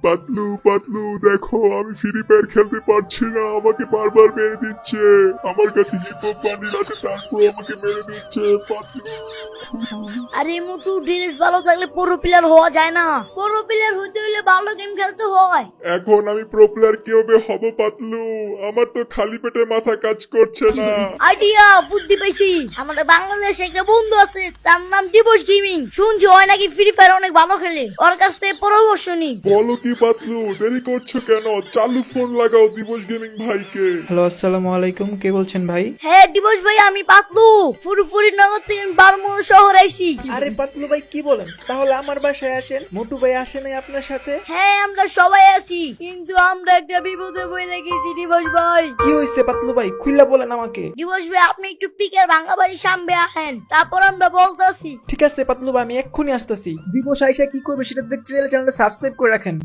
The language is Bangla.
পাতলু পাতলু দেখো আমি ফ্রি ফায়ার খেলতে পারছি না, আমাকে বারবার মেরে দিচ্ছে। আমার কাছে হিপ হপ বান্ডিল আছে, তারপর আমাকে মেরে দিচ্ছে পাতলু। আরে মোটু, ড্রেস ভালো থাকলে প্রো প্লেয়ার হওয়া যায় না। প্রো প্লেয়ার হতে হলে ভালো গেম খেলতে হয়। এখন আমি প্রো প্লেয়ার কিভাবে হব পাতলু? আমার তো খালি পেটে মাথা কাজ করছে না। আইডিয়া, বুদ্ধি পাইছি। আমাদের বাংলাদেশে একটা বন্ধু আছে, তার নাম দিবস গেমিং। শুনছি ওই নাকি ফ্রি ফায়ার অনেক ভালো খেলে। ওর কাছ থেকে পরামর্শ নি। বলো কি পাতলু, দেরি করছো কেন? চালু ফোন লাগাও দিবস গেমিং ভাইকে। হ্যালো, আসসালামু আলাইকুম। কে বলছেন ভাই? হ্যাঁ দিবস ভাই, আমি পাতলু ফুরফুরি নগর থেকে বারমুন শহর আইছি। আরে পাতলু ভাই, কি বলেন? তাহলে আমার বাসায় আসেন। মোটু ভাই আসে নাই আপনার সাথে? হ্যাঁ আমরা সবাই আছি, কিন্তু আমরা একটা বিপদে পড়ে গেছি দিবস ভাই। কি হয়েছে পাতলু ভাই, খুইলা বলেন আমাকে। দিবস ভাই, আপনি একটু পিকের ভাঙা বাড়ির সামনে আসেন, তারপর আমরা বলতেছি। ঠিক আছে পাতলু ভাই, আমি এক্ষুনি আসতেছি। দিবস আইসা কি করবে সেটা দেখতে চাইলে চ্যানেলটা সাবস্ক্রাইব করে রাখেন।